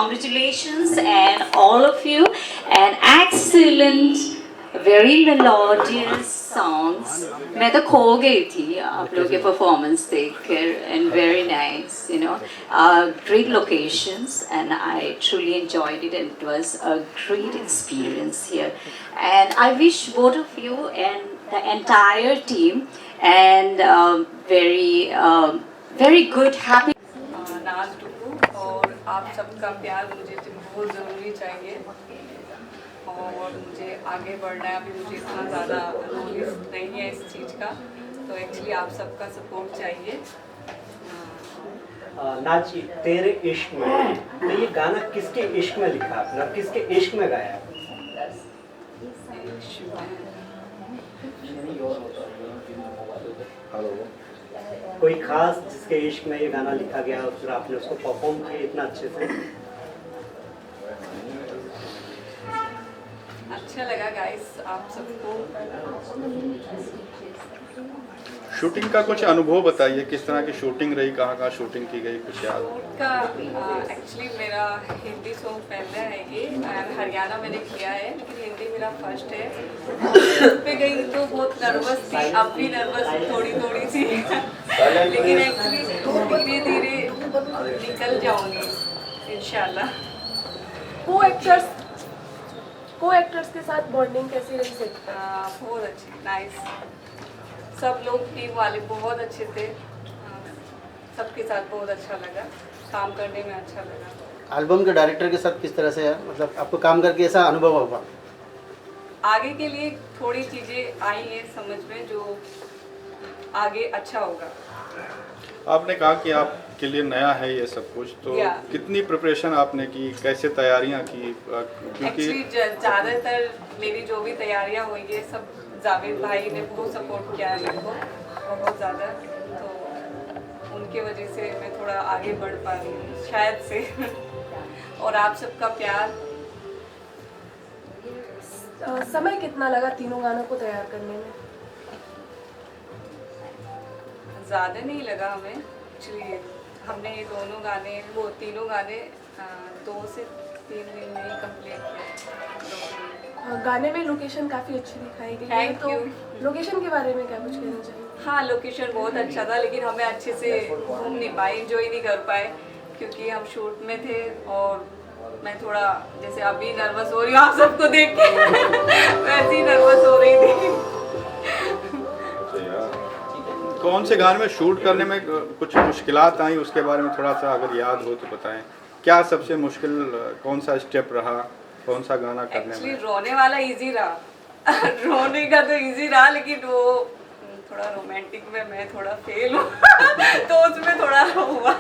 congratulations and all of you, and excellent, very melodious songs. मैं तो खो गई थी आप लोगों के performance देखकर, and very nice, you know, great locations, and I truly enjoyed it, and it was a great experience here. And I wish both of you and the entire team and very good, happy. नाज टुकू और आप सबका प्यार मुझे बहुत ज़रूरी चाहिए और मुझे आगे बढ़ना है। अभी मुझे इतना ज़्यादा नॉलेज नहीं है इस चीज़ का, तो एक्चुअली आप सबका सपोर्ट चाहिए। नाज जी, तेरे इश्क में, तो ये गाना किसके इश्क में लिखा आपने और किसके इश्क में गाया? कोई खास जिसके इश्क में ये गाना लिखा गया और फिर आपने उसको परफॉर्म किया इतना अच्छे से? अच्छा लगा गाइस आप सबको। शूटिंग का कुछ अनुभव बताइए, किस तरह की शूटिंग रही, कहाँ शूटिंग की गई, कुछ याद? का एक्चुअली मेरा हिंदी सॉन्ग पहला है ये, हरियाणा मैंने किया है, लेकिन हिंदी मेरा फर्स्ट है। शूट पे गई तो बहुत नर्वस थी, अब भी नर्वस थोड़ी सी लेकिन एक्चुअली धीरे धीरे निकल जाऊंगी इंशाल्लाह। को एक्टर्स के साथ बॉन्डिंग कैसी रही सकती है? बहुत अच्छी, नाइस। सब लोग टीम वाले बहुत अच्छे थे, सबके साथ बहुत अच्छा लगा, काम करने में अच्छा लगा। एल्बम के डायरेक्टर के साथ किस तरह से है, मतलब आपको काम करके ऐसा अनुभव होगा? आगे के लिए थोड़ी चीज़ें आई हैं समझ में, जो आगे अच्छा होगा। आपने कहा कि आपके लिए नया है ये सब कुछ, तो कितनी प्रिपरेशन आपने की, कैसे तैयारियां की? एक्चुअली ज़्यादातर मेरी जो भी तैयारियां हुई है सब जावेद भाई ने बहुत सपोर्ट किया है मेरे को, बहुत ज़्यादा, तो उनके वजह से मैं थोड़ा आगे बढ़ पा रही हूँ शायद से और आप सबका प्यार। समय कितना लगा तीनों गानों को तैयार करने में? ज़्यादा नहीं लगा हमें एक्चुअली, हमने ये तीनों गाने 2 से 3 दिन में ही कंप्लीट किया। गाने में लोकेशन काफ़ी अच्छी दिखाई गई है, तो लोकेशन के बारे में क्या कुछ कहना चाहिए? हाँ, लोकेशन बहुत अच्छा था, लेकिन हमें अच्छे से घूम नहीं पाए, एंजॉय नहीं कर पाए, क्योंकि हम शूट में थे और मैं थोड़ा जैसे अभी नर्वस हो रही हूँ आप सबको देख के वैसे ही नर्वस हो रही थी। कौन से गाने में शूट करने में कुछ मुश्किलात आई, उसके बारे में थोड़ा सा अगर याद हो तो बताएं। क्या सबसे मुश्किल कौन सा स्टेप रहा, कौन सा गाना करने में? रोने वाला इजी रहा रोने का तो इजी रहा, लेकिन वो थोड़ा रोमांटिक में मैं थोड़ा फेल हूँ तो उसमें थोड़ा हुआ।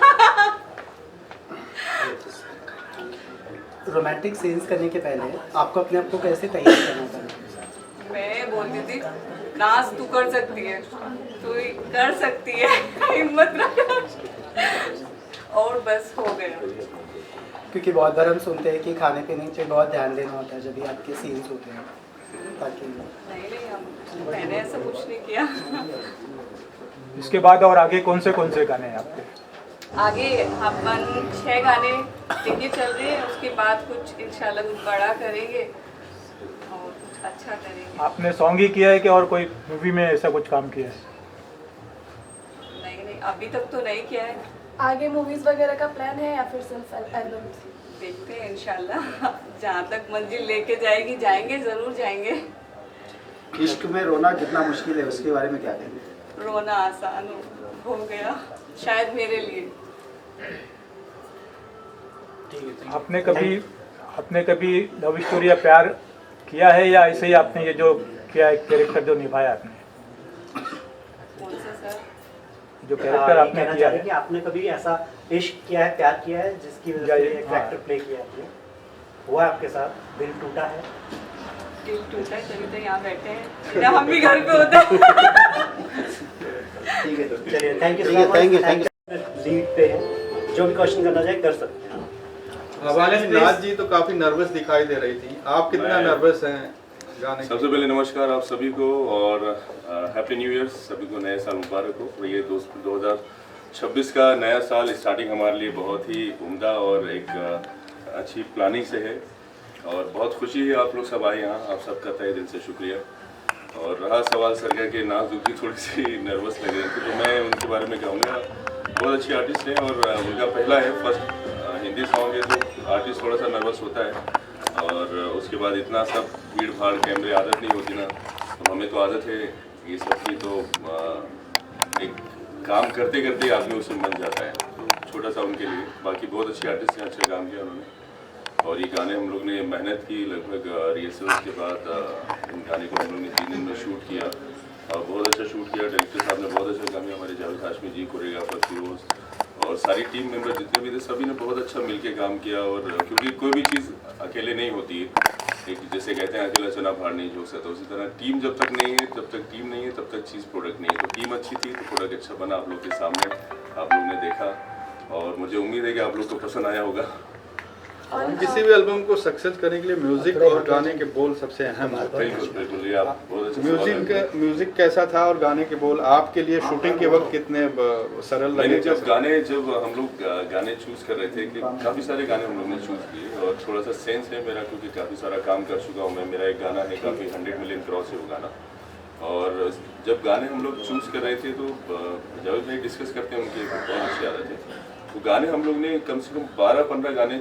रोमांटिक सीन्स करने के पहले आपको अपने आप को कैसे तैयार करना था? मैं बोलती थी नाज तू कर सकती है, तू कर सकती है हिम्मत रख और बस हो गया। क्योंकि बहुत बार हम सुनते हैं कि खाने पीने पे बहुत ध्यान देना होता है जब भी आपके सीन्स होते हैं, ताकि नहीं मैंने ऐसा कुछ नहीं किया। इसके बाद और आगे कौन से गाने हैं आपके? आगे अपन 6 गाने लेके चल रहे हैं, उसके बाद कुछ इंशाल्लाह कुछ बड़ा करेंगे और कुछ अच्छा करेंगे। आपने सॉन्ग ही किया है कि और कोई मूवी में ऐसा कुछ काम किया है? नहीं अभी तक तो नहीं किया है। आगे मूवीज वगैरह का प्लान है या फिर सिर्फ एल्बम? देखते हैं इंशाल्लाह, जहाँ तक मंजिल लेके जाएगी जाएंगे, जरूर जाएंगे। इश्क में रोना कितना मुश्किल है, उसके बारे में क्या कहेंगे? रोना आसान हो गया शायद मेरे लिए। आपने कभी लव स्टोरी या प्यार किया है, या ऐसे ही आपने ये जो किया है कैरेक्टर जो निभाया आपने? कौन सा सर? जो कैरेक्टर आपने किया है, कि आपने कभी ऐसा इश्क किया है, प्यार किया है जिसकी वजह से एक कैरेक्टर प्ले किया आपने, हुआ आपके साथ? दिल टूटा है? दिल टूटा है तभी तो यहाँ बैठे हैं, हम भी घर पे होते हैं। ठीक है, तो चलिए थैंक यू। लीड पे है, जो भी क्वेश्चन करना चाहे कर सकते हैं। नाज जी तो काफी नर्वस दिखाई दे रही थी, आप कितना नर्वस हैं गाने? सबसे पहले नमस्कार आप सभी को और हैप्पी न्यू ईयर, सभी को नए साल मुबारक हो। और ये 2026 का नया साल स्टार्टिंग हमारे लिए बहुत ही उम्दा और एक अच्छी प्लानिंग से है और बहुत खुशी है आप लोग सब आए यहाँ, आप सबका तहे दिल से शुक्रिया। और रहा सवाल सरगा के नाज दुखी थोड़ी सी नर्वस लग रही थी, तो मैं उनके बारे में कहूँगा बहुत अच्छी आर्टिस्ट हैं और उनका पहला है फर्स्ट हिंदी सॉन्ग है, तो आर्टिस्ट थोड़ा सा नर्वस होता है। और उसके बाद इतना सब भीड़ भाड़ कैमरे आदत नहीं होती ना, तो हमें तो आदत है ये सब की, तो एक काम करते करते आदमी उसमें बन जाता है, तो छोटा सा उनके लिए। बाकी बहुत अच्छी आर्टिस्ट हैं, अच्छा काम किया उन्होंने। और ये गाने हम लोग ने मेहनत की, लगभग रिहर्सल्स के बाद इन गाने को हम लोग ने 3 दिन में शूट किया और बहुत अच्छा शूट किया। डायरेक्टर साहब ने बहुत अच्छा काम किया, हमारे जावेद हाशमी जी, कोरियोग्राफर फिरोज और सारी टीम मेंबर जितने भी थे सभी ने बहुत अच्छा मिलके काम किया। और क्योंकि कोई भी चीज़ अकेले नहीं होती है, एक जैसे कहते हैं अकेला चना भार नहीं झोंक सकता, उसी तरह टीम जब तक नहीं है, जब तक टीम नहीं है तब तक चीज़ प्रोडक्ट नहीं है। तो टीम अच्छी थी तो प्रोडक्ट अच्छा बना, आप लोग के सामने आप लोग ने देखा और मुझे उम्मीद है कि आप लोग को पसंद आया होगा। किसी भी एल्बम को सक्सेस करने के लिए म्यूजिक और गाने के बोल सबसे अहम होते हैं। बिल्कुल बिल्कुल, ये आप बहुत अच्छा सवाल है। म्यूजिक कैसा था और गाने के बोल आपके लिए शूटिंग के वक्त कितने सरल लगे? जब हम लोग गाने चूज कर रहे थे कि काफ़ी सारे गाने हम लोग ने चूज किए और थोड़ा सा सेंस है मेरा, क्योंकि काफ़ी सारा काम कर चुका हूँ मैं। मेरा एक गाना है काफ़ी 100 मिलियन क्रॉस है वो गाना। और जब गाने हम लोग चूज कर रहे थे तो जावेद भाई डिस्कस करते हैं, उनकी बहुत अच्छी आदत है। तो गाने हम लोग ने कम से कम 12-15 गाने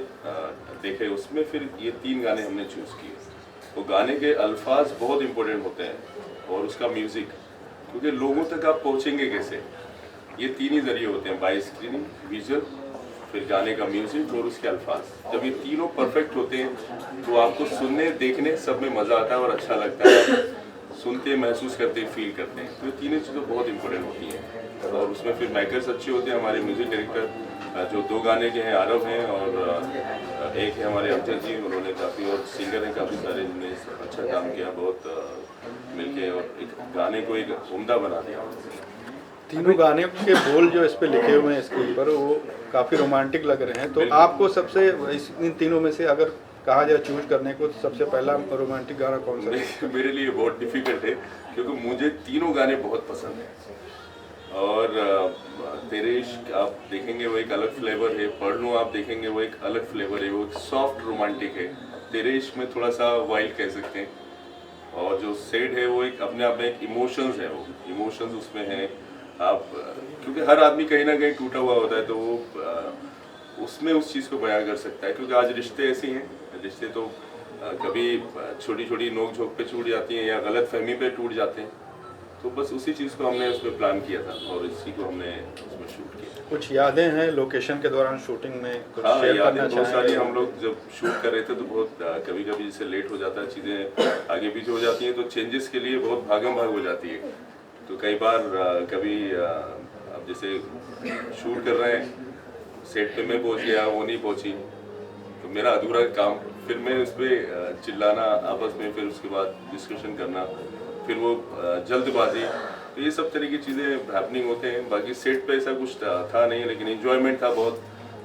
देखे, उसमें फिर ये 3 गाने हमने चूज़ किए। तो गाने के अल्फाज बहुत इंपॉर्टेंट होते हैं और उसका म्यूज़िक, क्योंकि लोगों तक आप पहुँचेंगे कैसे, ये 3 ही जरिए होते हैं, बाय स्क्रीनिंग, विजुअल, फिर गाने का म्यूज़िक और उसके अल्फाज। जब ये तीनों परफेक्ट होते हैं तो आपको सुनने देखने सब में मज़ा आता है और अच्छा लगता है, सुनते महसूस करते फील करते हैं। तो ये तीनों चीज़ें बहुत इंपॉर्टेंट होती हैं और उसमें फिर मेकर्स अच्छे होते हैं। हमारे म्यूज़िक डायरेक्टर जो 2 गाने के हैं आरव हैं और एक है हमारे अमजद जी, उन्होंने काफ़ी, और सिंगर हैं काफ़ी सारे जिन्होंने अच्छा काम किया बहुत मिलके और एक गाने को एक उम्दा बना दिया। तीनों गाने के बोल जो इस पे लिखे हुए हैं इसके ऊपर, वो काफ़ी रोमांटिक लग रहे हैं। तो आपको सबसे इन तीनों में से अगर कहा जाए चूज करने को, तो सबसे पहला रोमांटिक गाना कौन सा है? मेरे लिए बहुत डिफिकल्ट है क्योंकि मुझे तीनों गाने बहुत पसंद हैं। और तेरे इश्क आप देखेंगे वो एक अलग फ्लेवर है, पढ़ लूँ आप देखेंगे वो एक अलग फ्लेवर है, वो एक सॉफ्ट रोमांटिक है। तेरे इश्क में थोड़ा सा वाइल्ड कह सकते हैं, और जो सैड है वो एक अपने आप में एक इमोशंस है, वो इमोशंस उसमें हैं। आप क्योंकि हर आदमी कहीं ना कहीं टूटा हुआ होता है, तो वो उसमें उस चीज़ को बयां कर सकता है। क्योंकि आज रिश्ते ऐसे हैं, रिश्ते तो कभी छोटी छोटी नोक झोंक पे टूट जाती हैं या गलत फहमी पे टूट जाते हैं। तो बस उसी चीज़ को हमने उसमें प्लान किया था और इसी को हमने उसमें शूट किया। कुछ यादें हैं लोकेशन के दौरान शूटिंग में? कुछ हाँ, शेयर यादें करना बहुत सारी। चाहेंगे? हम लोग जब शूट कर रहे थे तो बहुत कभी कभी जैसे लेट हो जाता है, चीज़ें आगे पीछे हो जाती हैं, तो चेंजेस के लिए बहुत भागम भाग हो जाती है। तो कई बार कभी अब जैसे शूट कर रहे हैं, सेट पे मैं पहुंच गया, वो नहीं पहुंची, तो मेरा अधूरा काम, फिर मैं उस पर चिल्लाना आपस में, फिर उसके बाद डिस्कशन करना, फिर वो जल्दबाजी, तो ये सब तरह की चीज़ें हैपनिंग होते हैं। बाकी सेट पे ऐसा कुछ था नहीं, लेकिन एंजॉयमेंट था बहुत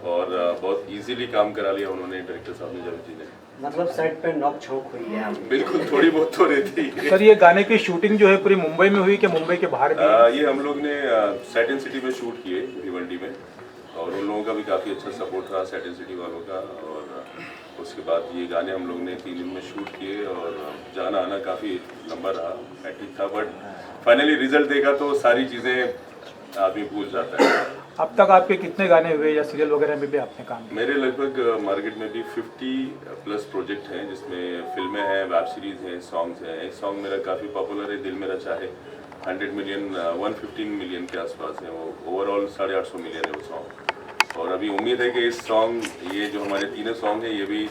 और बहुत इजीली काम करा लिया उन्होंने, डायरेक्टर साहब ने, जावेद जी ने। मतलब सेट पे नोक झोंक हुई है आपकी? बिल्कुल, थोड़ी बहुत तो रहती है। सर, ये गाने की शूटिंग जो है पूरी मुंबई में हुई कि मुंबई के बाहर भी? ये हम लोग ने सैटन सिटी में शूट किए, भिवंडी में, और उन लोगों का भी काफ़ी अच्छा सपोर्ट रहा, सैटन सिटी वालों का। और उसके बाद ये गाने हम लोग ने 3 दिन में शूट किए और जाना आना काफ़ी लंबा रहा, हैट्रिक था, बट फाइनली रिजल्ट देखा तो सारी चीज़ें आदमी भूल जाता है। अब तक आपके कितने गाने हुए या सीरियल वगैरह में भी आपने काम किया? मेरे लगभग मार्केट में भी 50+ प्रोजेक्ट हैं, जिसमें फिल्में हैं, वेब सीरीज़ हैं, सॉन्ग्स हैं। एक सॉन्ग मेरा काफ़ी पॉपुलर है, दिल मेरा चाहे, 100 मिलियन 115 मिलियन के आसपास है वो, ओवरऑल 850 मिलियन है वो सॉन्ग। और अभी उम्मीद है कि इस सॉन्ग, ये जो हमारे तीनों सॉन्ग हैं, ये भी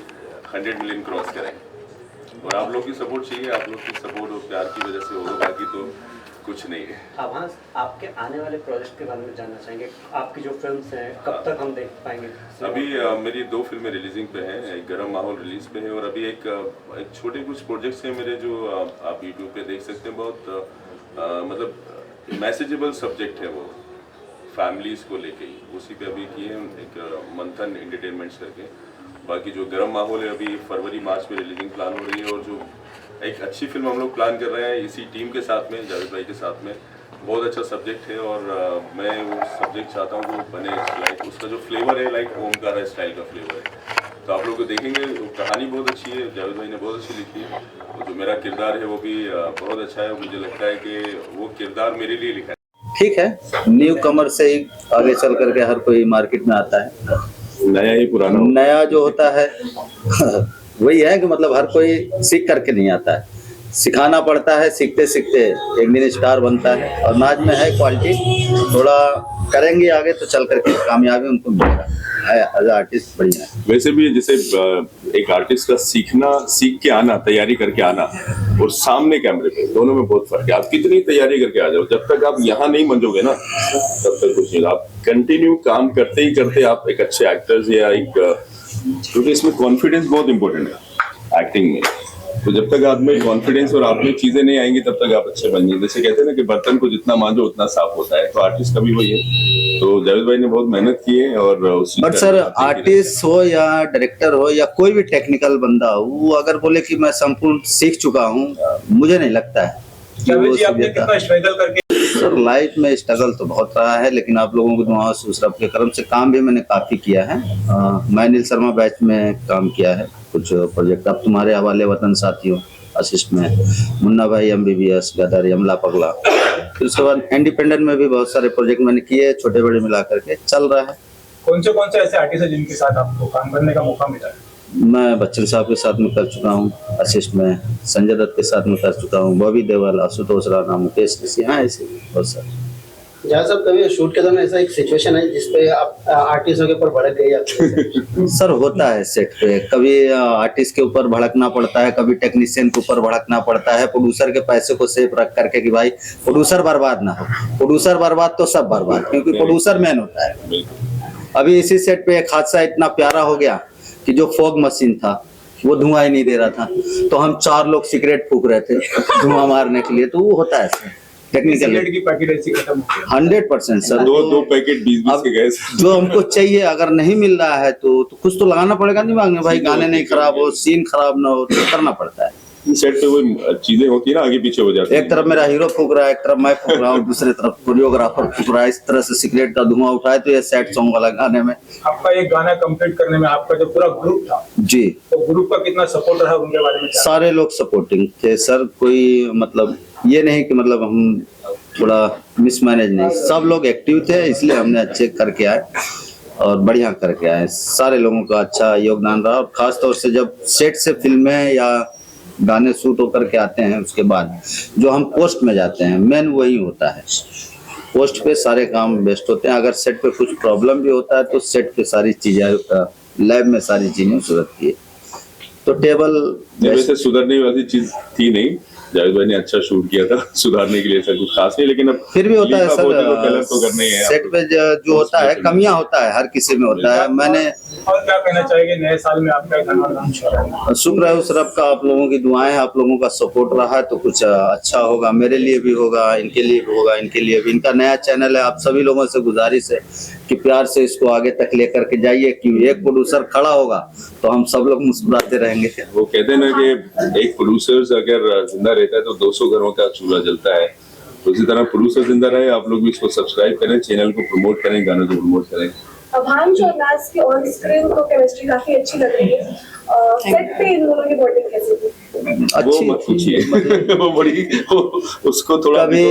100 मिलियन क्रॉस करेंगे। और आप लोग की सपोर्ट चाहिए, आप लोग की सपोर्ट और प्यार की वजह से होगा, बाकी तो कुछ नहीं है। अब हाँ, आपके आने वाले प्रोजेक्ट के बारे में जानना चाहेंगे। आपकी जो फिल्म्स हैं कब तक हम देख पाएंगे? अभी मेरी 2 फिल्में रिलीजिंग पे हैं, एक गरम माहौल रिलीज पे है, और अभी एक छोटे कुछ प्रोजेक्ट्स हैं मेरे जो आप यूट्यूब पे देख सकते हैं। बहुत मतलब मैसेजेबल सब्जेक्ट है वो, फैमिलीज़ को लेके ही, उसी पे अभी किए हैं, एक मंथन एंटरटेनमेंट्स करके। बाकी जो गरम माहौल है अभी फरवरी मार्च में रिलीजिंग प्लान हो रही है, और जो एक अच्छी फिल्म हम लोग प्लान कर रहे हैं इसी टीम के साथ में, जावेद भाई के साथ में। बहुत अच्छा सब्जेक्ट है और मैं वो सब्जेक्ट चाहता हूँ वो बने लाइक, उसका जो फ्लेवर है लाइक ओमकारा स्टाइल का फ्लेवर है। तो आप लोग को देखेंगे, वो कहानी बहुत अच्छी है, जावेद भाई ने बहुत अच्छी लिखी है, और जो मेरा किरदार है वो भी बहुत अच्छा है। मुझे लगता है कि वो किरदार मेरे लिए लिखा है। ठीक है, न्यू कमर से ही आगे चल करके हर कोई मार्केट में आता है। नया ही पुराना नया जो होता है वही है कि मतलब हर कोई सीख करके नहीं आता है, सिखाना पड़ता है, सीखते सीखते एक दिन स्टार बनता है। और नाच में है क्वालिटी, थोड़ा करेंगे आगे तो चल करके कामयाबी उनको मिलेगा। एज आर्टिस्ट बढ़िया है। वैसे भी जैसे एक आर्टिस्ट का सीख के आना, तैयारी करके आना, और सामने कैमरे पे, दोनों में बहुत फर्क है। आप कितनी तैयारी करके आ जाओ, जब तक आप यहाँ नहीं मंजोगे ना, तब तक कुछ नहीं। आप कंटिन्यू काम करते ही करते आप एक अच्छे एक्टर्स या एक, क्योंकि इसमें कॉन्फिडेंस बहुत इंपॉर्टेंट है एक्टिंग में। तो जब तक आप में कॉन्फिडेंस और आप में चीजें नहीं आएंगी तब तक आप अच्छे बन जाएंगे। जैसे कहते हैं ना कि बर्तन को जितना मांजो उतना साफ होता है, तो आर्टिस्ट का भी वही है। तो जावेद भाई ने बहुत मेहनत की है। और बट सर, आर्टिस्ट हो या डायरेक्टर हो या कोई भी टेक्निकल बंदा हो, वो अगर बोले कि मैं संपूर्ण सीख चुका हूँ, मुझे नहीं लगता है कि वो सर लाइफ में स्ट्रगल तो बहुत रहा है, लेकिन आप लोगों की दुआओं से, उस रब के करम से काम भी मैंने काफी किया है। मैं नील शर्मा बैच में काम किया है, कुछ प्रोजेक्ट। अब तुम्हारे हवाले वतन साथियों असिस्ट में, मुन्ना भाई MBBS, गदर, यमला पगला। फिर उसके बाद इंडिपेंडेंट में भी बहुत सारे प्रोजेक्ट मैंने किए, छोटे बड़े मिला करके चल रहा है। कौन से ऐसे आर्टिस्ट हैं जिनके साथ आपको काम करने का मौका मिला है? मैं बच्चन साहब के साथ में कर चुका हूँ असिस्ट में, संजय दत्त के साथ में कर चुका हूँ, बॉबी देओल, आशुतोष राणा, मुकेश ऋषि, हाँ ऐसे बहुत सारे। जहाँ सब कभी शूट के दौरान ऐसा एक सिचुएशन है जिसपे आप आर्टिस्टों के ऊपर भड़क गए या सर होता है सेट पे, कभी आर्टिस्ट के ऊपर भड़कना पड़ता है, कभी टेक्नीशियन के ऊपर भड़कना पड़ता है, प्रोड्यूसर के पैसे को सेफ रख करके कि भाई प्रोड्यूसर बर्बाद ना हो। प्रोड्यूसर बर्बाद तो सब बर्बाद, क्योंकि प्रोड्यूसर मेन होता है। अभी इसी सेट पे एक हादसा इतना प्यारा हो गया कि जो फॉग मशीन था वो धुआं ही नहीं दे रहा था, तो हम 4 लोग सिगरेट फूंक रहे थे धुआं मारने के लिए। तो वो होता है सर, टेक्निकल की पैकेट ऐसी खत्म 100% सर। दो पैकेट 20 के गए। जो हमको चाहिए अगर नहीं मिल रहा है तो कुछ तो लगाना पड़ेगा दिमाग में, भाई गाने नहीं खराब हो, सीन खराब ना हो, तो करना पड़ता है। सेट पे वो चीजें होती है ना, आगे पीछे हो जाती है। एक तरफ मेरा हीरो फूक रहा है, एक तरफ मैं फूक रहा हूँ, दूसरी तरफ कोरियोग्राफर फूक रहा है। इस तरह से सिगरेट का धुआं उठाए तो ये सैड सॉन्ग वाला गाने में। आपका ये गाना कंप्लीट करने में आपका जो पूरा ग्रुप था जी, तो ग्रुप का कितना सपोर्ट रहा, उनके बारे में? सारे लोग सपोर्टिंग थे सर, कोई मतलब ये नहीं कि मतलब हम थोड़ा मिसमैनेज नहीं, सब लोग एक्टिव थे, इसलिए हमने अच्छे करके आए और बढ़िया करके आए। सारे लोगों का अच्छा योगदान रहा। और खास तौर से जब सेट से फिल्में या गाने शूट होकर के आते हैं, उसके बाद जो हम पोस्ट में जाते हैं, मेन वही होता है। पोस्ट पे सारे काम बेस्ट होते हैं। अगर सेट पे कुछ प्रॉब्लम भी होता है तो सेट पे सारी चीजें, लैब में सारी चीजें सुधरती है। तो टेबल वैसे सुधरने वाली चीज थी नहीं, जावेद भाई ने अच्छा शूट किया था, सुधारने के लिए ऐसा कुछ खास नहीं, लेकिन अब फिर भी होता है सर, कलर तो करना ही है। सेट पे जो होता है कमियां होता है, हर किसी में होता है। मैंने और क्या कहना चाहेंगे नए साल में आपका गाना लॉन्च हो रहा है? शुक्र है उस रब का, आप लोगों की दुआएं, आप लोगों का सपोर्ट रहा तो कुछ अच्छा होगा, मेरे लिए भी होगा, इनके लिए भी होगा, इनके लिए भी। इनका नया चैनल है, आप सभी लोगों से गुजारिश है कि प्यार से इसको आगे तक लेकर के जाइए। कि एक प्रोड्यूसर खड़ा होगा तो हम सब लोग मुस्कुराते रहेंगे। वो कहते हैं ना कि एक प्रोड्यूसर अगर जिंदा रहता है तो 200 घरों का चूल्हा जलता है। तो इसी तरह प्रोड्यूसर जिंदा रहे, आप लोग भी इसको सब्सक्राइब करें, चैनल को प्रमोट करें, गानों को प्रमोट करें। भांज और नाज की ऑन स्क्रीन तो केमिस्ट्री काफी अच्छी लग रही है। सेट पे इन दोनों की बॉन्डिंग कैसी थी? वो मत पूछिए वो बड़ी उसको थोड़ा कभी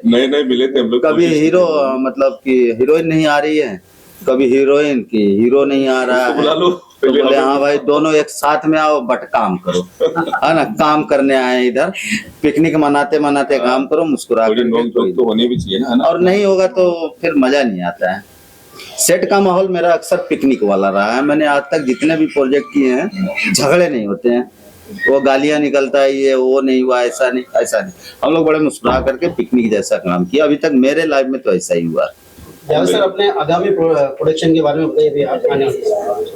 नए मिले थे हम लोग। कभी हीरो मतलब कि हीरोइन नहीं आ रही है, कभी हीरोइन की हीरो नहीं आ रहा है, बुला लो तो बोले हाँ भाई दोनों एक साथ में आओ बट काम करो, है ना, काम करने आए इधर, पिकनिक मनाते मनाते काम करो, मुस्कुरा तो होने भी चाहिए ना। और नहीं होगा तो फिर मजा नहीं आता है। सेट का माहौल मेरा अक्सर पिकनिक वाला रहा है। मैंने आज तक जितने भी प्रोजेक्ट किए हैं झगड़े नहीं होते हैं, वो गालियां निकलता है, ये वो नहीं हुआ, ऐसा नहीं ऐसा नहीं, हम लोग बड़े मुस्कुरा करके पिकनिक जैसा काम किया। अभी तक मेरे लाइफ में तो ऐसा ही हुआ। सर अपने आगामी प्रोडक्शन के बारे में बताइए।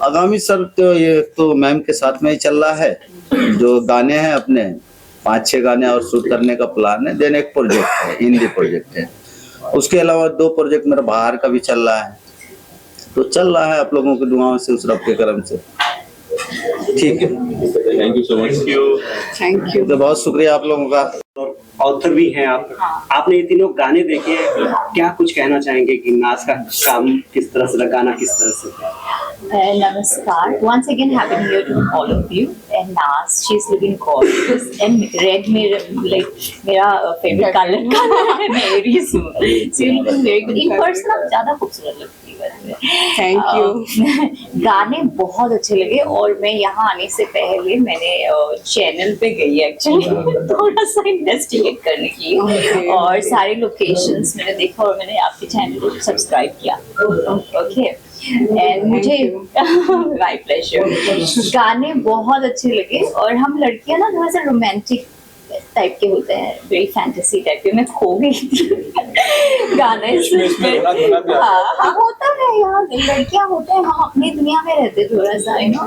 आगामी सर तो ये तो मैम के साथ में ही चल रहा है, जो गाने हैं अपने 5-6 गाने और शूट करने का प्लान है। देन एक प्रोजेक्ट है, हिंदी प्रोजेक्ट है, उसके अलावा 2 प्रोजेक्ट मेरा बाहर का भी चल रहा है। तो चल रहा है आप लोगों की दुआओं से, उस रब के करम से। ठीक है, thank you so much. Thank you. तो बहुत शुक्रिया आप लोगों का। ऑथर भी हैं आप, आपने ये तीनों गाने देखे, क्या कुछ कहना चाहेंगे कि नाच का काम किस तरह से, गाना किस तरह से? Namaskar. Once again, happy New Year to all of you. And Naz, she's looking gorgeous. And red, मेरा favorite color है. मैं Aries हूँ. So you're looking very good. In person आप ज़्यादा खूबसूरत लगती है. Thank you. गाने बहुत अच्छे लगे और मैं यहाँ आने से पहले मैंने चैनल पे गई एक्चुअली थोड़ा सा इन्वेस्टिगेट करने के लिए और सारे लोकेशंस मैंने देखा और मैंने आपके चैनल को सब्सक्राइब किया. ओके एंड मुझे माय प्लेजर. गाने बहुत अच्छे लगे और हम लड़कियां ना थोड़ा सा रोमांटिक टाइप के होते हैं, वेरी फैंटेसी टाइप के. मैं खो गई थी गाने हाँ होता है यहाँ लड़कियाँ होते हैं, हम अपनी दुनिया में रहते थोड़ा सा you know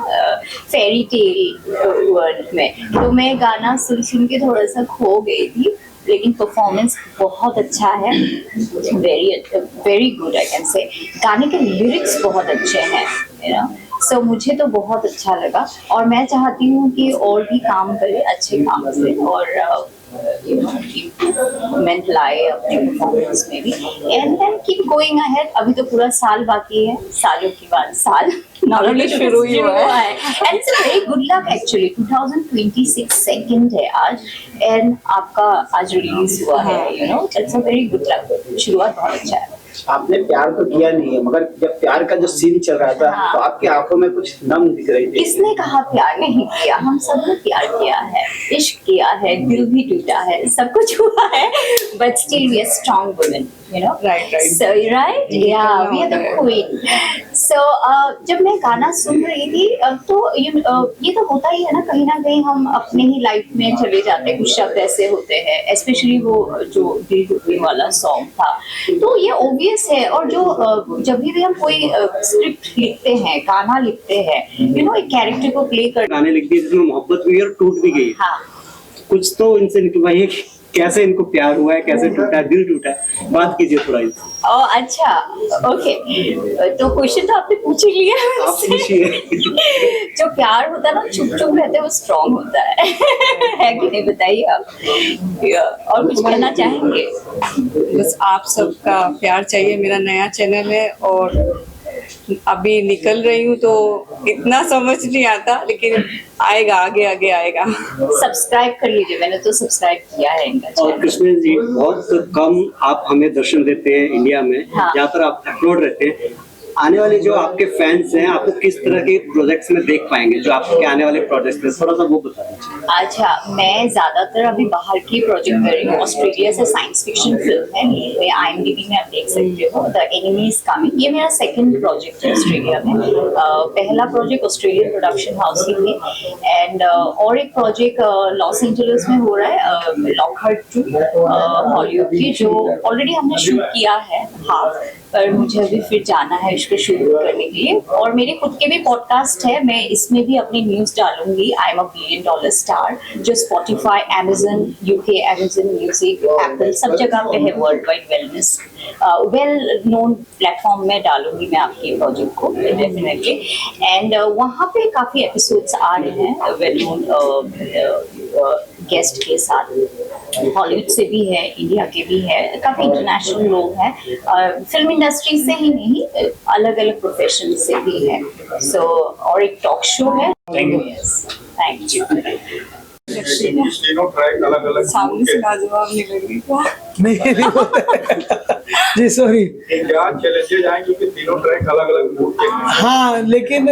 fairy tale world में. तो मैं गाना सुन सुन के थोड़ा सा खो गई थी, लेकिन परफॉर्मेंस बहुत अच्छा है. Very good I can say. गाने के लिरिक्स बहुत अच्छे हैं यू नो. सो मुझे तो बहुत अच्छा लगा और मैं चाहती हूँ कि और भी काम करे अच्छे काम से और यू नो इम्प्रूवमेंट लाए अपने परफॉर्मेंस में भी. And then keep going ahead. अभी तो पूरा साल बाकी है, सालों के बाद साल नॉर्मली शुरू ही हुआ है. And it's a very good luck actually. 2026 second है आज एंड आपका आज रिलीज हुआ है you know. It's a very good luck. शुरुआत बहुत अच्छा है. आपने प्यार तो किया नहीं है, मगर जब प्यार का जो सीन चल रहा था तो आपकी आंखों में कुछ नम दिख रही थी. किसने कहा प्यार नहीं किया? हम सब ने प्यार किया है, इश्क किया है, दिल भी टूटा है, सब कुछ हुआ है. But still we are strong women you know. Right. So right, yeah, we are the queen. So जब मैं गाना सुन रही थी तो ये तो होता ही है ना कहीं हम अपने ही लाइफ में चले जाते हैं. कुछ शब्द ऐसे होते हैं, स्पेशली वो जो दिल टूटने वाला सॉन्ग था. तो ये ऑब्वियस है. और जो जब भी हम कोई स्क्रिप्ट लिखते हैं, गाना लिखते हैं, यू नो एक कैरेक्टर को प्ले कर गाने लिख दिए जिसमें मोहब्बत हुई और टूट भी गई. हाँ, कुछ तो इनसे निकलवाइए कैसे इनको प्यार हुआ है, कैसे टूटा है, दिल टूटा है, बात कीजिए थोड़ा इनसे. ओह अच्छा, ओके. तो क्वेश्चन तो आपने पूछ ही लिया. आप पूछिए. जो प्यार होता है ना चुप चुप रहते हैं वो स्ट्रॉन्ग होता है कि नहीं बताइए आप. और कुछ कहना चाहेंगे? बस आप सबका प्यार चाहिए. मेरा नया चैनल है और अभी निकल रही हूँ तो इतना समझ नहीं आता, लेकिन आएगा, आगे आगे आएगा. सब्सक्राइब कर लीजिए. मैंने तो सब्सक्राइब किया है इनका चैनल. और कृष्ण जी बहुत कम आप हमें दर्शन देते हैं इंडिया में. हाँ. जहाँ पर आप अपलोड रहते हैं. आने वाले जो आपके फैंस हैं आपको किस तरह के प्रोजेक्ट्स में देख पाएंगे, जो आपके आने वाले प्रोजेक्ट्स में थोड़ा सा वो बता दीजिए. अच्छा, मैं ज्यादातर अभी बाहर की प्रोजेक्ट कर रही हूँ. ऑस्ट्रेलिया से साइंस फिक्शन फिल्म है, IMDb में आप देख सकते हो, द एनिमी इज कमिंग. ये मेरा सेकंड प्रोजेक्ट है ऑस्ट्रेलिया में. पहला प्रोजेक्ट ऑस्ट्रेलियन प्रोडक्शन हाउस की थी एंड और एक प्रोजेक्ट लॉस एंजलिस में हो रहा है, लॉकहार्ट 2 हॉलीवुड की, जो ऑलरेडी हमने शूट किया है हाफ, पर मुझे अभी फिर जाना है इसको शूट करने के लिए. और मेरे खुद के भी पॉडकास्ट है, मैं इसमें भी अपनी न्यूज़ डालूंगी. I am a $1 billion star, जो Spotify, Amazon UK, Amazon music, Apple सब जगह पे है. World wide wellness well known platform में डालूंगी मैं आपके प्रोजेक्ट को डेफिनेटली. एंड वहाँ पे काफ़ी एपिसोड्स आ रहे हैं वेल नोन गेस्ट के साथ. हॉलीवुड से भी है, इंडिया के भी है, काफ़ी इंटरनेशनल लोग हैं. फिल्म इंडस्ट्री से ही नहीं, अलग अलग प्रोफेशन से भी है. सो और एक टॉक शो है. Thank you. तीनों ट्रैक अलग अलग सामने से लाजवाब नहीं लग रही क्या? नहीं जी सॉरी. क्या चैलेंजेस आए क्योंकि तीनों ट्रैक अलग अलग मूड के हैं. हाँ, लेकिन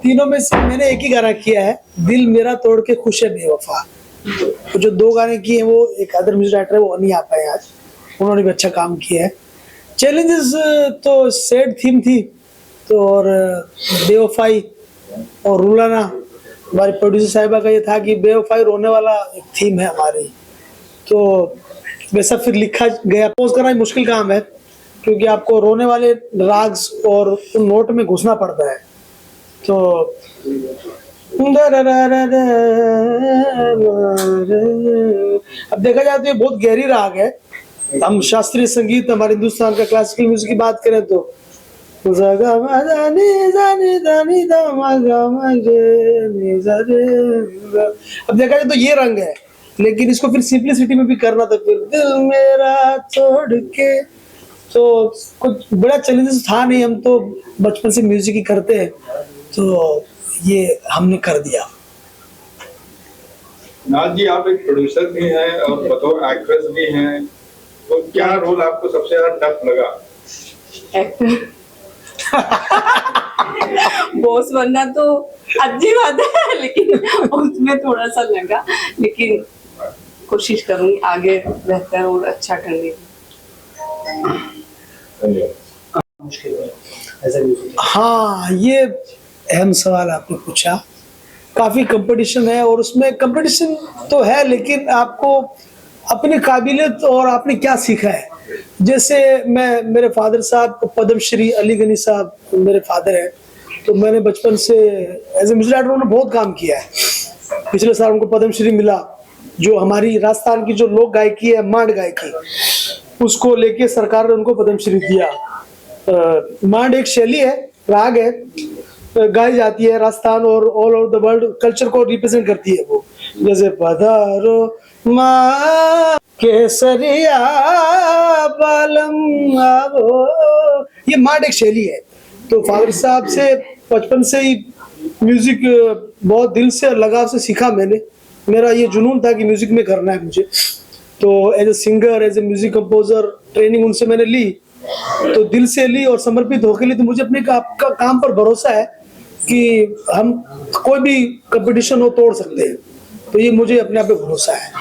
तीनों में से मैंने एक ही गाना किया है, दिल मेरा तोड़ के खुश है बेवफा. तो जो 2 गाने किए हैं वो एक अदर म्यूजिक डायरेक्टर है, वो नहीं आ पाए आज. उन्होंने भी अच्छा काम किया है. चैलेंजेस तो सैड थीम थी तो, और बेवफाई और रुलाना. हमारे प्रोड्यूसर साहिबा का ये था कि बेवफाई रोने वाला एक थीम है हमारी, तो वैसा फिर लिखा गया. पोज करना मुश्किल काम है क्योंकि आपको रोने वाले राग्स और उन नोट में घुसना पड़ता है. तो अब देखा जाए तो ये बहुत गहरी राग है. हम शास्त्रीय संगीत, हमारे हिंदुस्तान का क्लासिकल म्यूजिक की बात करें तो अब देखा जाए तो ये रंग है, लेकिन इसको फिर सिंपलिसिटी में भी करना था. फिर दिल मेरा तोड़ के तो कुछ बड़ा चैलेंजेस था नहीं, हम तो बचपन से म्यूजिक ही करते हैं, तो ये हमने कर दिया। नाज जी, आप एक प्रोड्यूसर भी हैं और बतौर एक्ट्रेस भी हैं, तो क्या रोल आपको सबसे ज्यादा टफ लगा? एक्टर बॉस बनना तो अच्छी बात है, लेकिन उसमें थोड़ा सा लगा, लेकिन कोशिश करूंगी आगे बेहतर और अच्छा करने की। हाँ, ये अहम सवाल आपने पूछा। काफी कंपटीशन है और उसमें कंपटीशन तो है, लेकिन आपको अपनी काबिलियत और आपने क्या सीखा है। जैसे मेरे फादर साहब पद्मश्री अली गनी साहब मेरे फादर हैं, तो मैंने बचपन से एज ए म्यूजिक डायरेक्टर उन्होंने बहुत काम किया है। पिछले साल उनको पद्मश्री मिला, जो हमारी राजस्थान की जो लोक गायकी है, मांड गायकी, उसको लेके सरकार ने उनको पद्मश्री दिया। मांड एक शैली है, राग है, गाई जाती है राजस्थान और all over the world culture को रिप्रेजेंट करती है वो। जैसे पधारो माँ केसरिया बालम आवो, ये मांड एक शैली है। तो फादर साहब से बचपन से ही म्यूजिक बहुत दिल से और लगाव से सीखा मैंने। मेरा ये जुनून था कि म्यूजिक में करना है मुझे, तो as a singer, as a music composer training उनसे मैंने ली, तो दिल से ली और समर्पित होकर ली। तो मुझे अपने काम पर भरोसा है कि हम कोई भी कंपटीशन हो तोड़ सकते हैं, तो ये मुझे अपने आप पे भरोसा है।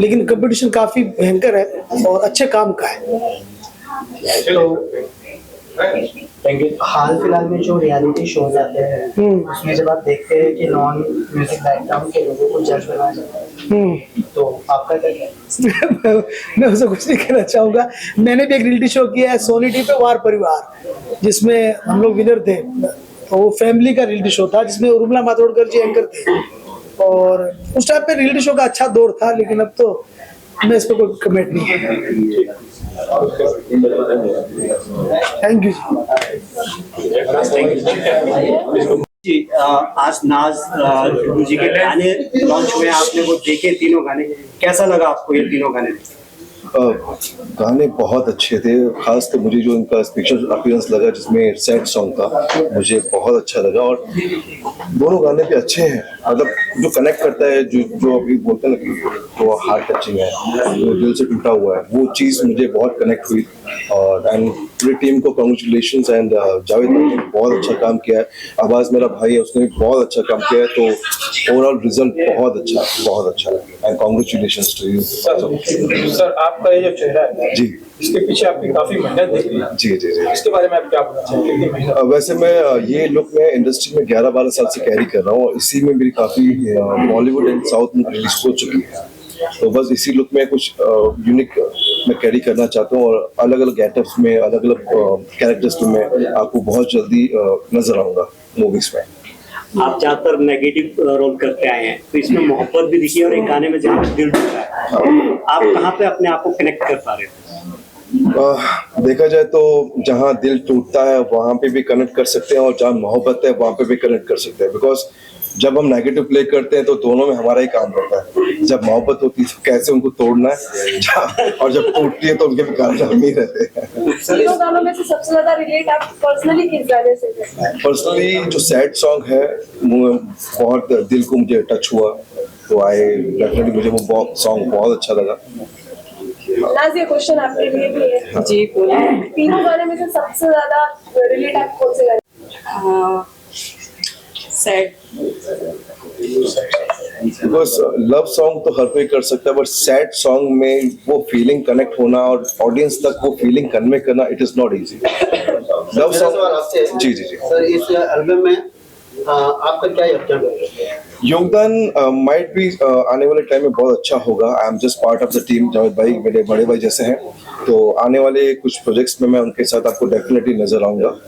लेकिन कंपटीशन काफी भयंकर है और अच्छे काम का है। हाल फिलहाल में जो रियलिटी शोज आते हैं उसमें जब आप देखते हैं कि नॉन म्यूजिक बैकग्राउंड के लोगों को जज बनाया जाता है, तो आपका क्या कहना है? मैं उसे कुछ नहीं कहना चाहूंगा। मैंने भी एक रियलिटी शो किया है सोनी टीवी पे, वार परिवार, जिसमें हम लोग विनर थे। तो वो फैमिली का रियलिटी शो था जिसमें उर्मिला मातोंडकर जी एंकर थे, और उस टाइम पे रियलिटी शो का अच्छा दौर था। लेकिन अब तो मैं इस पर कोई कमेंट नहीं करता। थैंक यू जी। आज नाज जी के गाने लॉन्च हुए, आपने वो देखे तीनों गाने, कैसा लगा आपको ये तीनों गाने? गाने बहुत अच्छे थे। खास कर मुझे जो इनका स्पेशल अपीयरेंस लगा जिसमें सैड सॉन्ग था, मुझे बहुत अच्छा लगा। और दोनों गाने भी अच्छे हैं, मतलब जो कनेक्ट करता है, जो अभी बोलते हैं ना कि वो हार्ट टचिंग है, जो दिल से टूटा हुआ है, वो चीज़ मुझे बहुत कनेक्ट हुई। और एंड पूरी टीम को कांग्रेचुलेशंस। एंड जावेद भाई ने बहुत अच्छा काम किया है, आवाज़ मेरा भाई है, उसने भी बहुत अच्छा काम किया है। तो ओवरऑल रिजल्ट बहुत अच्छा लगा। And congratulations to you sir. आपका ये जो चेहरा है जी, इसके पीछे आपकी काफी मेहनत दिख रही है। जी जी जी। इसके बारे में आप क्या बोलना चाहेंगे? कितनी मेहनत? वैसे मैं ये लुक में इंडस्ट्री में 11-12 साल से कैरी कर रहा हूँ, और इसी में मेरी काफ़ी बॉलीवुड एंड साउथ में रिलीज हो चुकी है। तो बस इसी लुक में कुछ यूनिक मैं कैरी करना चाहता हूँ, और अलग अलग गेटअप्स में, अलग अलग कैरेक्टर्स में मैं आपको बहुत जल्दी नजर आऊँगा मूवीज में। आप ज्यादातर नेगेटिव रोल करते आए हैं, तो इसमें मोहब्बत भी दिखी और एक गाने में जहाँ पे दिल टूटा है, आप कहाँ पे अपने आप को कनेक्ट कर पा रहे हो? देखा जाए तो जहाँ दिल टूटता है वहाँ पे भी कनेक्ट कर सकते हैं, और जहाँ मोहब्बत है वहाँ पे भी कनेक्ट कर सकते हैं। बिकॉज जब हम नेगेटिव प्ले करते हैं तो दोनों में हमारा ही काम रहता है। जब मोहब्बत होती है तो कैसे उनको तोड़ना है, और जब टूटती है तो उनके भी काम ही रहते हैं। तीनों गानों में से सबसे ज्यादा रिलेट आप पर्सनली किस गाने से करते हैं? पर्सनली जो सैड सॉन्ग है वो बहुत दिल को मुझे टच हुआ, तो मुझे वो सॉन्ग बहुत अच्छा लगा। नाज, ये क्वेश्चन आपके लिए भी है। जी बोलिए। तीनों गाने में से सबसे ज्यादा रिलेट आप कौन से गाने? सैड। बिकॉज लव सॉन्ग तो हर कोई कर सकता है, बट सैड सॉन्ग में वो फीलिंग कनेक्ट होना और ऑडियंस तक वो फीलिंग कन्वे करना, it is not easy. Love song. जी जी जी सर, इस एल्बम में आपका क्या योगदान माइट भी आने वाले टाइम में बहुत अच्छा होगा। I am just part of the team. Javed भाई मेरे बड़े भाई जैसे हैं, तो आने वाले कुछ प्रोजेक्ट्स में मैं उनके साथ आपको डेफिनेटली नजर आऊंगा।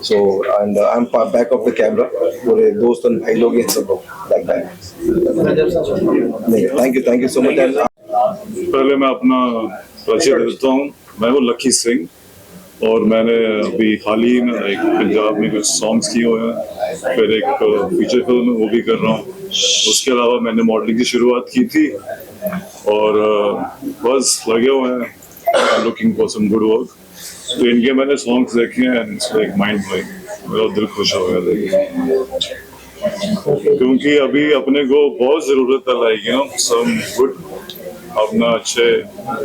So and I am back of the camera, पूरे दोस्त और भाई लोग, ये सब लोग like that. Thank you so much. पहले मैं अपना परिचय देता हूँ। मैं हूँ लकी सिंह, और मैंने अभी हाल ही में एक पंजाब में कुछ सॉन्ग्स किए हुए हैं, फिर एक फीचर फिल्म में वो भी कर रहा हूँ। उसके अलावा मैंने मॉडलिंग की शुरुआत की थी, और बस लगे हुए हैं, looking for some good work. तो इनके मैंने सॉन्ग्स देखे हैं and it's like mind blowing, मेरा दिल खुश हो गया देख के। क्योंकि अभी अपने को बहुत जरूरत है like you know some good अपना अच्छे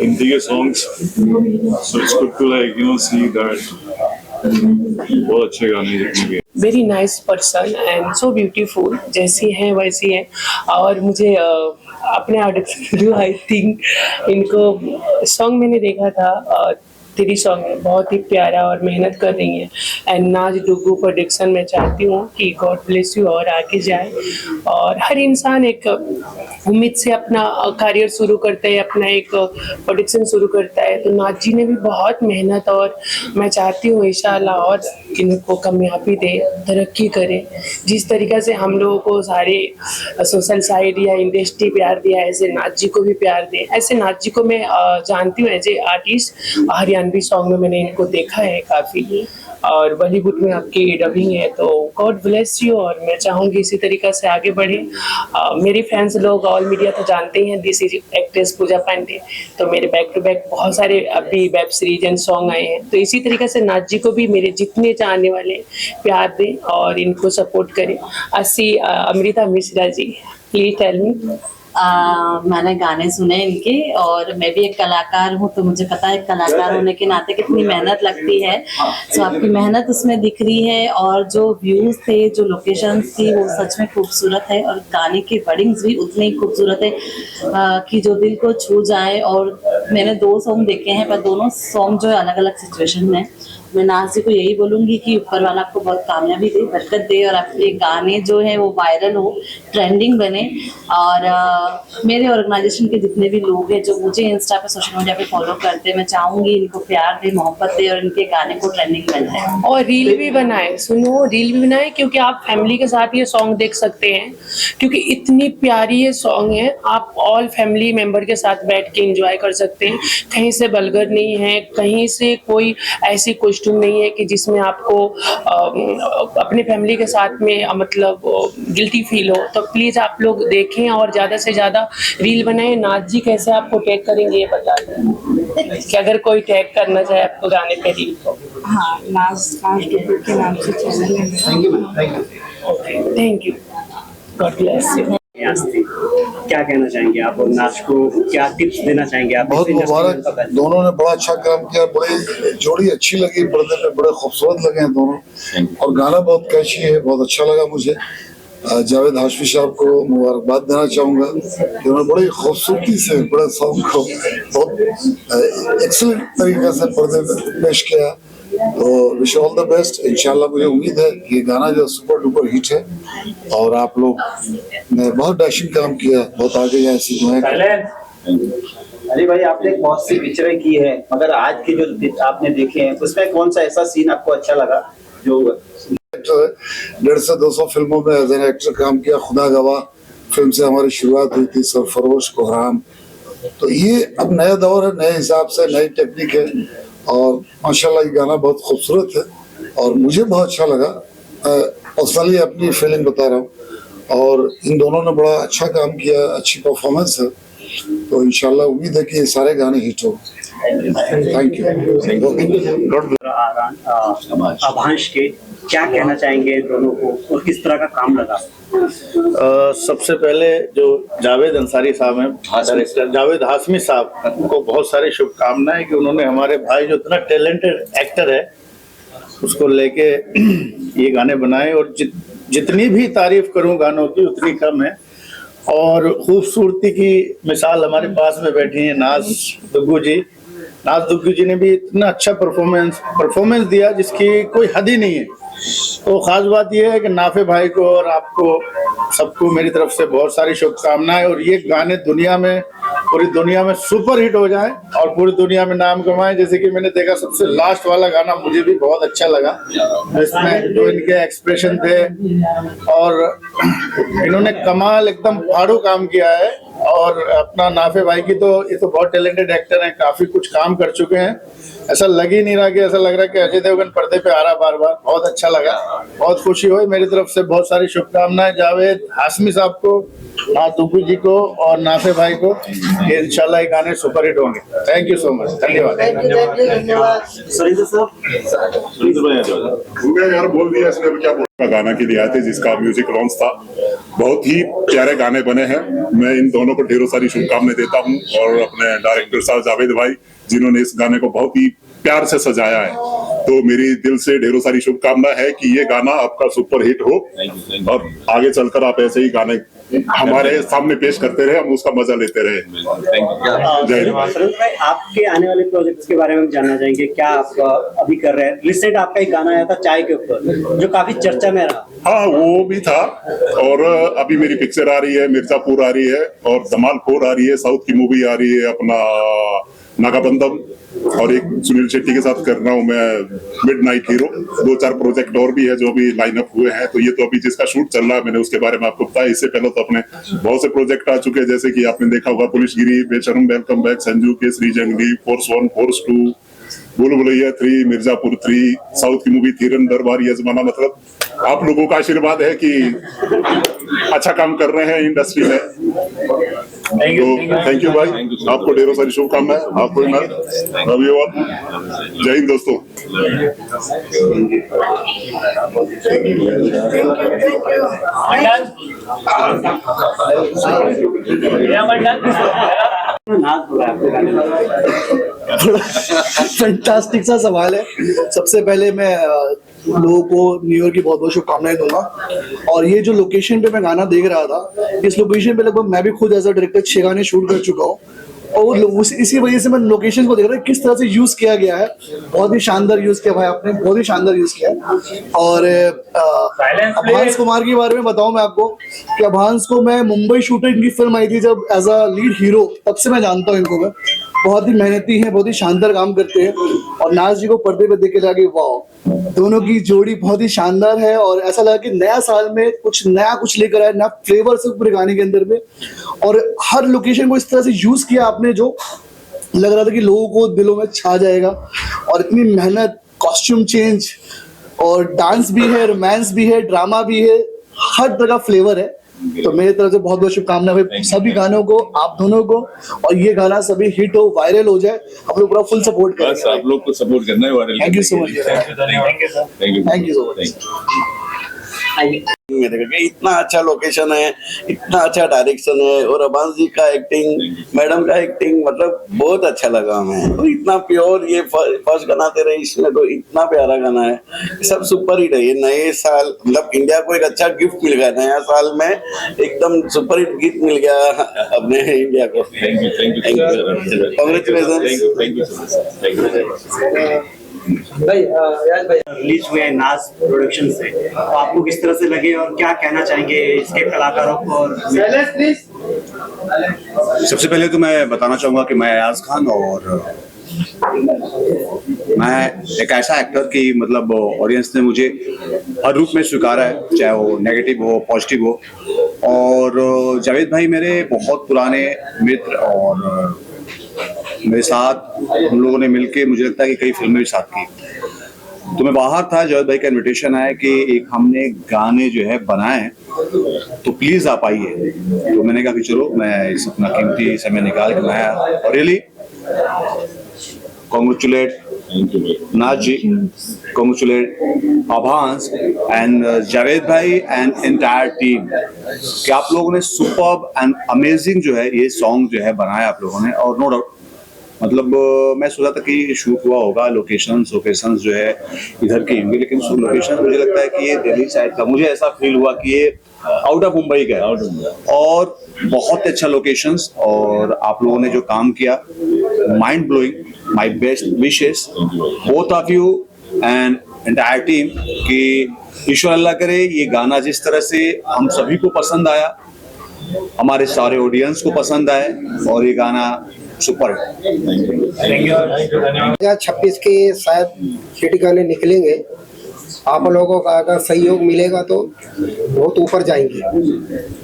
हिंदी के songs, so it's good to like you know see that बहुत अच्छे गाने जितने भी। Very nice person and so beautiful, जैसी हैं वैसी हैं। और मुझे अपने ऑडिशन आई थिंक इनको सॉन्ग मैंने देखा था तेरी सॉन्ग में, बहुत ही प्यारा और मेहनत कर रही हैं। एंड नाज डुगू प्रोडक्शन में चाहती हूँ कि गॉड ब्लेस यू और आगे जाए। और हर इंसान एक उम्मीद से अपना करियर शुरू करता है, अपना एक प्रोडक्शन शुरू करता है। तो नाज जी ने भी बहुत मेहनत, और मैं चाहती हूँ इंशाल्लाह और इनको कामयाबी दे, तरक्की करे। जिस तरीक़े से हम लोगों को सारे सोशल साइड या इंडस्ट्री प्यार दिया, ऐसे नाज जी को भी प्यार दे। ऐसे नाज जी को मैं जानती हूँ as a artist, Haryanvi song में मैंने इनको देखा है काफ़ी, और बॉलीवुड में आपकी डबिंग है। तो गॉड ब्लेस यू, और मैं चाहूँगी इसी तरीक़े से आगे बढ़े। मेरे फैंस लोग ऑल मीडिया तो जानते ही हैं, दिस इज एक्ट्रेस पूजा पांडे। तो मेरे बैक टू बैक बहुत सारे अभी वेब सीरीज एंड सॉन्ग आए हैं। तो इसी तरीके से नाज जी को भी मेरे जितने चाहने वाले प्यार दें और इनको सपोर्ट करें। Amrita Mishra ji, please tell me. मैंने गाने सुने इनके, और मैं भी एक कलाकार हूँ, तो मुझे पता है कलाकार होने के नाते कितनी मेहनत लगती है। तो आपकी मेहनत उसमें दिख रही है, और जो व्यूज़ थे, जो लोकेशंस थी, वो सच में खूबसूरत है, और गाने की वर्डिंग्स भी उतने ही खूबसूरत है कि जो दिल को छू जाए। और मैंने 2 सॉन्ग देखे हैं, पर दोनों सॉन्ग जो है अलग अलग सिचुएशन में। मैं नाज जी को यही बोलूँगी कि ऊपर वाला आपको बहुत कामयाबी दे, बरकत दे, और आपके गाने जो है वो वायरल हो, ट्रेंडिंग बने। और मेरे ऑर्गेनाइजेशन के जितने भी लोग हैं जो मुझे इंस्टा पे, सोशल मीडिया पे फॉलो करते हैं, मैं चाहूँगी इनको प्यार दे, मोहब्बत दे, और इनके गाने को ट्रेंडिंग बनाए। और रील भी बनाए, सुनो, रील भी बनाए, क्योंकि आप फैमिली के साथ ये सॉन्ग देख सकते हैं, क्योंकि इतनी प्यारी ये सॉन्ग है। आप ऑल फैमिली मेम्बर के साथ बैठ के एंजॉय कर सकते हैं। कहीं से बलगर नहीं है, कहीं से कोई ऐसी कॉस्ट्यूम नहीं है कि जिसमें आपको अपने फैमिली के साथ में मतलब गिल्टी फील हो। तो प्लीज़ आप लोग देखें और ज़्यादा से ज़्यादा रील बनाएं। नाज जी कैसे आपको टैग करेंगे ये बता दें, कि अगर कोई टैग करना चाहे आपको गाने पे रील को। हाँ, नाज डुगू के नाम से चैनल है मेरा। Thank you, God bless you. क्या कहना चाहेंगे आप, और नाज को क्या टिप्स देना चाहेंगे आप? बहुत मुबारक, दोनों ने बड़ा अच्छा काम किया, बड़ी जोड़ी अच्छी लगी, पर्दे पे बड़े खूबसूरत लगे हैं दोनों, और गाना बहुत कैची है, बहुत अच्छा लगा मुझे। जावेद हाशमी साहब को मुबारकबाद देना चाहूँगा कि उन्होंने बड़ी खूबसूरती से बड़े सॉन्ग को बहुत एक्सीलेंट तरीके से पर्दे पे पेश किया। तो विश ऑल द बेस्ट। इंशाल्लाह मुझे उम्मीद है कि गाना जो सुपर डुपर हिट है, और आप लोग ने बहुत डैशिंग काम किया, बहुत आगे जाए ऐसी दुआएं। अली भाई, आपने बहुत सी पिक्चरें की है, मगर आज की जो आपने देखे हैं उसमें कौन सा ऐसा सीन आपको अच्छा लगा? जो 150 से 200 फिल्मों में एज एन एक्टर काम किया। खुदा गवाह फिल्म से हमारी शुरुआत हुई थी, सरफरोश कोहराम। तो ये अब नया दौर है, नए हिसाब से नई टेक्निक है, और माशाल्लाह ये गाना बहुत खूबसूरत है और मुझे बहुत अच्छा लगा। पर्सनली अपनी फीलिंग बता रहा हूँ, और इन दोनों ने बड़ा अच्छा काम किया, अच्छी परफॉर्मेंस है। तो इंशाल्लाह उम्मीद है कि ये सारे गाने हिट हो। Thank you. आभांश के क्या कहना चाहेंगे दोनों को, और किस तरह का काम लगा? सबसे पहले जो जावेद अंसारी साहब हैं, डायरेक्टर जावेद हाशमी साहब, उनको बहुत सारी शुभकामनाएं कि उन्होंने हमारे भाई जो इतना टैलेंटेड एक्टर है उसको लेके ये गाने बनाए। और जितनी भी तारीफ करूं गानों की उतनी कम है। और खूबसूरती की मिसाल हमारे पास में बैठी है नाज डुगू जी। नाज डुगू जी ने भी इतना अच्छा परफॉर्मेंस दिया जिसकी कोई हद ही नहीं है। तो खास बात यह है कि नाफे भाई को और आपको सबको मेरी तरफ से बहुत सारी शुभकामनाएं, और ये गाने दुनिया में, पूरी दुनिया में सुपर हिट हो जाए और पूरी दुनिया में नाम कमाए। जैसे कि मैंने देखा सबसे लास्ट वाला गाना मुझे भी बहुत अच्छा लगा, जिसमें जो इनके एक्सप्रेशन थे, और इन्होंने कमाल एकदम फाड़ू काम किया है। और अपना नाफे भाई की तो ये तो बहुत टैलेंटेड एक्टर हैं, काफी कुछ काम कर चुके हैं। ऐसा लग ही नहीं रहा कि ऐसा लग रहा है कि अजय देवगन पर्दे पे आ रहा बार बार। बहुत अच्छा लगा, बहुत खुशी हुई। मेरी तरफ से बहुत सारी शुभकामनाएं जावेद हाशमी साहब को हाँ तुपू जी को और नाफे भाई को, ये इंशाल्लाह ये गाने सुपरहिट होंगे। थैंक यू सो मच, धन्यवाद। मैं यार बोल दिया इसने, क्या बोल गाना की दिया थे जिसका म्यूजिक लॉन्च था, बहुत ही प्यारे गाने बने हैं। मैं इन दोनों को ढेरों सारी शुभकामनाएं देता हूँ और अपने डायरेक्टर साहब जावेद भाई जिन्होंने इस गाने को बहुत ही प्यार से सजाया है, तो मेरी दिल से ढेरों सारी शुभकामना है कि ये गाना आपका सुपर हिट हो और आगे चलकर आप ऐसे ही गाने हमारे सामने पेश करते रहे, हम उसका मजा लेते रहे। जय हिंद। आपके आने वाले प्रोजेक्ट्स के बारे में जानना चाहेंगे, क्या आप अभी कर रहे हैं? रिसेंट आपका एक गाना आया था चाय के ऊपर जो काफी चर्चा में रहा। हाँ वो भी था, और अभी मेरी पिक्चर आ रही है, मिर्जापुर आ रही है और धमाल 4 आ रही है, साउथ की मूवी आ रही है अपना नागाबंधम, और एक सुनील शेट्टी के साथ कर रहा हूँ मैं मिडनाइट हीरो। 2-4 प्रोजेक्ट और भी है जो भी लाइन अप हुए हैं, तो ये तो अभी जिसका शूट चल रहा है मैंने उसके बारे में आपको बताया। इससे पहले तो अपने बहुत से प्रोजेक्ट आ चुके हैं, जैसे कि आपने देखा होगा पुलिसगिरी, बेशरम, वेलकम बैक, संजू केसरी जंगली, फोर्स 1, फोर्स 2, भूल भुलैया 3, मिर्जापुर 3, साउथ की मूवी थीरन दरबार यजमाना। मतलब आप लोगों का आशीर्वाद है कि अच्छा काम कर रहे हैं इंडस्ट्री में। थैंक यू भाई, आपको ढेरों सारी शुभकामनाएं, आपको धन्यवाद। जय हिंद दोस्तों। फैंटास्टिक सा सवाल है। सबसे पहले मैं लोगों को न्यू ईयर की बहुत बहुत शुभकामनाएं दूंगा। और ये जो लोकेशन पे मैं गाना देख रहा था, इस लोकेशन पे लगभग मैं भी खुद एज अ डायरेक्टर 6 गाने शूट कर चुका हूँ, और इसी वजह से मैं लोकेशन को देख रहा हूँ किस तरह से यूज किया गया है। बहुत ही शानदार यूज किया भाई आपने, बहुत ही शानदार यूज किया है। और अभांस कुमार के बारे में बताऊं मैं आपको कि अभांस को मैं मुंबई शूटर, इनकी फिल्म आई थी जब एज अ लीड हीरो, तब से मैं जानता हूँ इनको। मैं बहुत ही मेहनती हैं, बहुत ही शानदार काम करते हैं, और नाज जी को पर्दे पे देख के लगे वाह, दोनों की जोड़ी बहुत ही शानदार है। और ऐसा लगा कि नया साल में कुछ नया कुछ लेकर आए, नया फ्लेवर से पूरे गाने के अंदर में, और हर लोकेशन को इस तरह से यूज किया आपने जो लग रहा था कि लोगों को दिलों में छा जाएगा। और इतनी मेहनत, कॉस्ट्यूम चेंज, और डांस भी है, रोमांस भी है, ड्रामा भी है, हर तरह का फ्लेवर है। तो मेरी तरफ से बहुत बहुत शुभकामनाएं सभी गानों को, आप दोनों को, और ये गाना सभी हिट हो, वायरल हो जाए। हम लोग पूरा फुल सपोर्ट करेंगे। बस आप लोग को सपोर्ट करना है viral. Thank you so much, thank you so much. इतना अच्छा लोकेशन है, इतना अच्छा डायरेक्शन है, और अभांस जी का एक्टिंग, मैडम का एक्टिंग, मतलब बहुत अच्छा लगा हमें। और इतना प्योर, ये फर्स्ट गाना तेरे इसमें तो इतना प्यारा गाना है, सब सुपर हिट है। ये नए साल मतलब इंडिया को एक अच्छा गिफ्ट मिल गया, नया साल में एकदम सुपर हिट गिफ्ट मिल गया अपने इंडिया को। Thank you, thank you, congratulation भाई। रिलीज हुए नाज प्रोडक्शन से, तो आपको किस तरह से लगे और क्या कहना चाहेंगे इसके कलाकारों को? और सबसे पहले तो मैं बताना चाहूंगा कि मैं अयाज खान, और मैं एक ऐसा एक्टर कि मतलब ऑडियंस ने मुझे हर रूप में स्वीकारा है, चाहे वो नेगेटिव हो, पॉजिटिव हो। और जावेद भाई मेरे बहुत पुराने मित्र, और मेरे साथ हम लोगों ने मिलके मुझे लगता है कि कई फिल्में भी साथ की। तो मैं बाहर था, जावेद भाई का इनविटेशन आया कि एक हमने गाने जो है बनाए हैं, तो प्लीज आप आइए। तो मैंने कहा कि चलो, मैं इस अपना कीमती समय निकाल के मैं आया। और रियली कॉन्ग्रेचुलेट नाज जी, कॉन्ग्रेचुलेट अभांस एंड जावेद भाई एंड एंटायर टीम कि आप लोगों ने सुपर्ब एंड अमेजिंग जो है ये सॉन्ग जो है बनाया आप लोगों ने। और नो डाउट मतलब मैं सोचा था कि शूट हुआ होगा, लोकेशंस जो है इधर की होंगी, लेकिन लोकेशन मुझे लगता है कि ये दिल्ली साइड का, मुझे ऐसा फील हुआ कि ये आउट ऑफ मुंबई का है। और बहुत अच्छा लोकेशंस, और आप लोगों ने जो काम किया mind blowing. My best wishes both of you and entire team कि ईश्वर अल्लाह करे ये गाना जिस तरह से हम सभी को पसंद आया, हमारे सारे ऑडियंस को पसंद आए, और ये गाना सुपर। 2026 के शायद हिट गाने निकलेंगे। आप लोगों का अगर सहयोग मिलेगा तो बहुत ऊपर जाएंगे।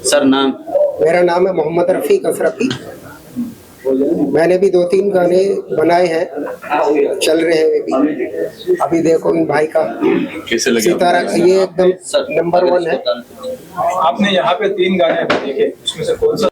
सर नाम? मेरा नाम है मोहम्मद रफीक अशरफी। मैंने भी 2-3 गाने बनाए हैं। चल रहे हैं वे भी। अभी देखो इन भाई का कैसे लगे सितारा, ये एकदम नंबर 1 है। आपने यहाँ पे 3 गाने देखे, उसमें से कौन सा